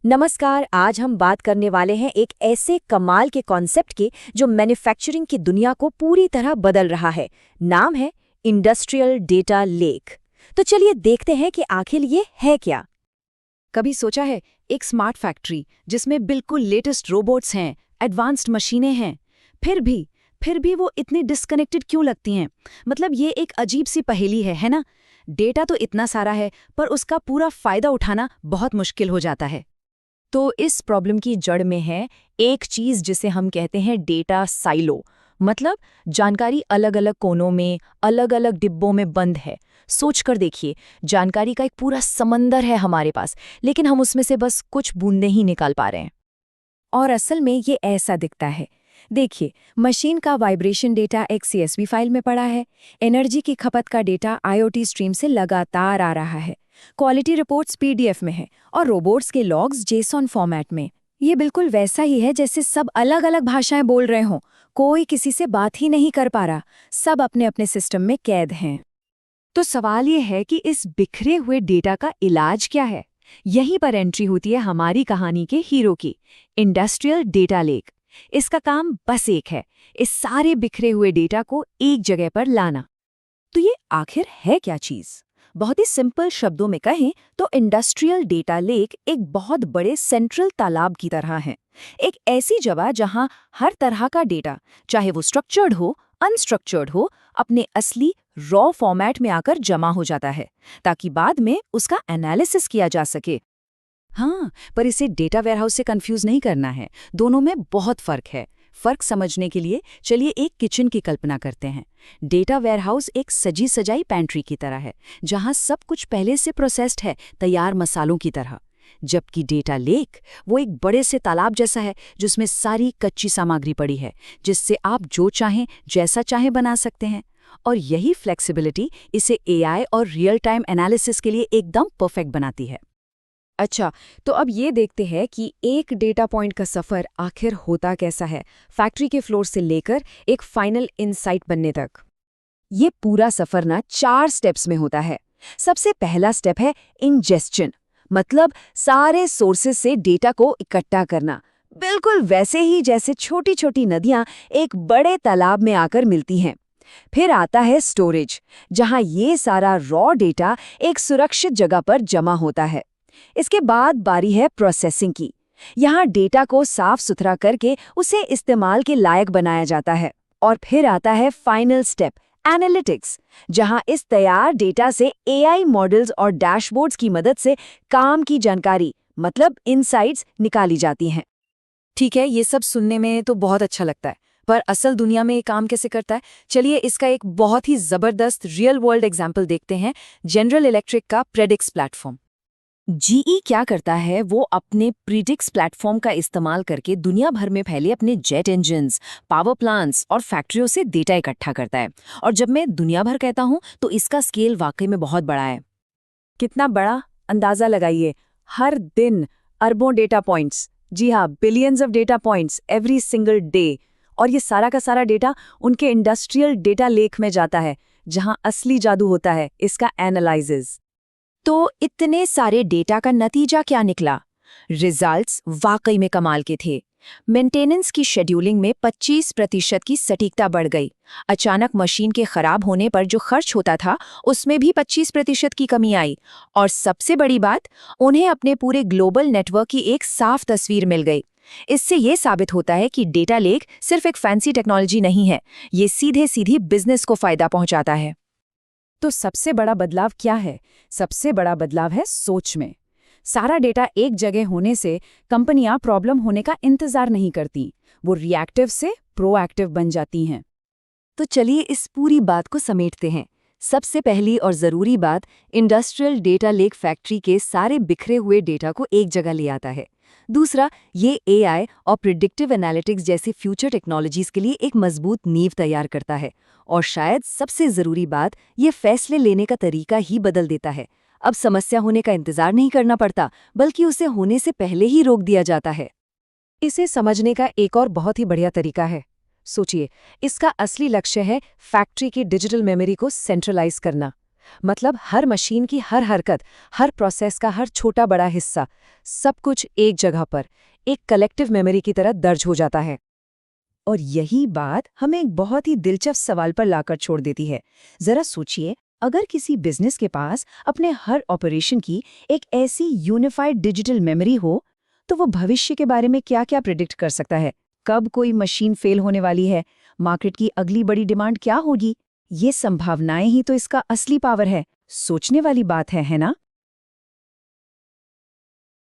नमस्कार। आज हम बात करने वाले हैं एक ऐसे कमाल के कॉन्सेप्ट की जो मैन्युफैक्चरिंग की दुनिया को पूरी तरह बदल रहा है। नाम है इंडस्ट्रियल डेटा लेक। तो चलिए देखते हैं कि आखिर ये है क्या। कभी सोचा है एक स्मार्ट फैक्ट्री जिसमें बिल्कुल लेटेस्ट रोबोट्स हैं, एडवांस्ड मशीनें हैं, फिर भी वो इतनी डिस्कनेक्टेड क्यों लगती हैं? मतलब ये एक अजीब सी पहेली है ना? डेटा तो इतना सारा है पर उसका पूरा फायदा उठाना बहुत मुश्किल हो जाता है। तो इस प्रॉब्लम की जड़ में है एक चीज जिसे हम कहते हैं डेटा साइलो। मतलब जानकारी अलग अलग कोनों में, अलग अलग डिब्बों में बंद है। सोच कर देखिए, जानकारी का एक पूरा समंदर है हमारे पास, लेकिन हम उसमें से बस कुछ बूंदें ही निकाल पा रहे हैं। और असल में ये ऐसा दिखता है। देखिए, मशीन का वाइब्रेशन डेटा एक CSV फाइल में पड़ा है, एनर्जी की खपत का डेटा IoT स्ट्रीम से लगातार आ रहा है, क्वालिटी रिपोर्ट्स PDF में है और रोबोट्स के लॉग्स JSON फॉर्मेट में। ये बिल्कुल वैसा ही है जैसे सब अलग अलग भाषाएं बोल रहे हों, कोई किसी से बात ही नहीं कर पा रहा, सब अपने अपने सिस्टम में कैद हैं। तो सवाल ये है कि इस बिखरे हुए डेटा का इलाज क्या है? यहीं पर एंट्री होती है हमारी कहानी के हीरो की, इंडस्ट्रियल डेटा लेक। इसका काम बस एक है, इस सारे बिखरे हुए डेटा को एक जगह पर लाना। तो ये आखिर है क्या चीज? बहुत ही सिंपल शब्दों में कहें तो इंडस्ट्रियल डेटा लेक एक बहुत बड़े सेंट्रल तालाब की तरह है। एक ऐसी जगह जहां हर तरह का डेटा, चाहे वो स्ट्रक्चर्ड हो, अनस्ट्रक्चर्ड हो, अपने असली रॉ फॉर्मेट में आकर जमा हो जाता है, ताकि बाद में उसका एनालिसिस किया जा सके। हाँ, पर इसे डेटा वेयरहाउस से कंफ्यूज नहीं करना है। दोनों में बहुत फर्क है। फर्क समझने के लिए चलिए एक किचन की कल्पना करते हैं। डेटा वेयरहाउस एक सजी सजाई पैंट्री की तरह है, जहां सब कुछ पहले से प्रोसेस्ड है, तैयार मसालों की तरह। जबकि डेटा लेक वो एक बड़े से तालाब जैसा है, जिसमें सारी कच्ची सामग्री पड़ी है, जिससे आप जो चाहें जैसा चाहें बना सकते हैं। और यही फ्लेक्सिबिलिटी इसे AI और रियल टाइम एनालिसिस के लिए एकदम परफेक्ट बनाती है। अच्छा, तो अब ये देखते हैं कि एक डेटा पॉइंट का सफ़र आखिर होता कैसा है, फैक्ट्री के फ्लोर से लेकर एक फाइनल इनसाइट बनने तक। ये पूरा सफ़र ना 4 स्टेप्स में होता है। सबसे पहला स्टेप है इंजेस्शन, मतलब सारे सोर्सेस से डेटा को इकट्ठा करना, बिल्कुल वैसे ही जैसे छोटी छोटी नदियां एक बड़े तालाब में आकर मिलती हैं। फिर आता है स्टोरेज, जहां ये सारा रॉ डेटा एक सुरक्षित जगह पर जमा होता है। इसके बाद बारी है प्रोसेसिंग की। यहाँ डेटा को साफ सुथरा करके उसे इस्तेमाल के लायक बनाया जाता है। और फिर आता है फाइनल स्टेप, एनालिटिक्स, जहाँ इस तैयार डेटा से AI मॉडल्स और डैशबोर्ड्स की मदद से काम की जानकारी, मतलब इनसाइट्स, निकाली जाती हैं। ठीक है, ये सब सुनने में तो बहुत अच्छा लगता है, पर असल दुनिया में ये काम कैसे करता है? चलिए इसका एक बहुत ही जबरदस्त रियल वर्ल्ड एग्जाम्पल देखते हैं, जनरल इलेक्ट्रिक का प्रेडिक्स प्लेटफॉर्म। GE क्या करता है, वो अपने प्रीडिक्स प्लेटफॉर्म का इस्तेमाल करके दुनिया भर में फैले अपने जेट इंजन्स, पावर प्लांट्स और फैक्ट्रियों से डेटा इकट्ठा करता है। और जब मैं दुनिया भर कहता हूँ तो इसका स्केल वाकई में बहुत बड़ा है। कितना बड़ा? अंदाजा लगाइए। हर दिन अरबों डेटा पॉइंट्स, जी हाँ, billions of data points every single day. और ये सारा का सारा डेटा उनके इंडस्ट्रियल डेटा लेक में जाता है, जहां असली जादू होता है इसका एनालिसिस। तो इतने सारे डेटा का नतीजा क्या निकला? रिजल्ट्स वाकई में कमाल के थे। मेंटेनेंस की शेड्यूलिंग में 25% की सटीकता बढ़ गई। अचानक मशीन के खराब होने पर जो खर्च होता था, उसमें भी 25% की कमी आई। और सबसे बड़ी बात, उन्हें अपने पूरे ग्लोबल नेटवर्क की एक साफ तस्वीर मिल गई। इससे ये साबित होता है कि डेटा लेक सिर्फ एक फैंसी टेक्नोलॉजी नहीं है, ये सीधे सीधी बिजनेस को फायदा पहुंचाता है। तो सबसे बड़ा बदलाव क्या है? सबसे बड़ा बदलाव है सोच में। सारा डेटा एक जगह होने से कंपनियां प्रॉब्लम होने का इंतजार नहीं करती, वो रिएक्टिव से प्रोएक्टिव बन जाती हैं। तो चलिए इस पूरी बात को समेटते हैं। सबसे पहली और ज़रूरी बात, इंडस्ट्रियल डेटा लेक फैक्ट्री के सारे बिखरे हुए डेटा को एक जगह ले आता है। दूसरा, ये AI और प्रिडिक्टिव एनालिटिक्स जैसी फ्यूचर टेक्नोलॉजीज के लिए एक मजबूत नींव तैयार करता है। और शायद सबसे ज़रूरी बात, ये फैसले लेने का तरीका ही बदल देता है। अब समस्या होने का इंतजार नहीं करना पड़ता, बल्कि उसे होने से पहले ही रोक दिया जाता है। इसे समझने का एक और बहुत ही बढ़िया तरीका है। सोचिए, इसका असली लक्ष्य है फैक्ट्री की डिजिटल मेमोरी को सेंट्रलाइज करना। मतलब हर मशीन की हर हरकत, हर प्रोसेस का हर छोटा बड़ा हिस्सा, सब कुछ एक जगह पर, एक कलेक्टिव मेमोरी की तरह दर्ज हो जाता है। और यही बात हमें एक बहुत ही दिलचस्प सवाल पर लाकर छोड़ देती है। जरा सोचिए, अगर किसी बिजनेस के पास अपने हर ऑपरेशन की एक ऐसी यूनिफाइड डिजिटल मेमोरी हो, तो वो भविष्य के बारे में क्या-क्या प्रिडिक्ट कर सकता है? कब कोई मशीन फेल होने वाली है? मार्केट की अगली बड़ी डिमांड क्या होगी? ये संभावनाएं ही तो इसका असली पावर है। सोचने वाली बात है ना?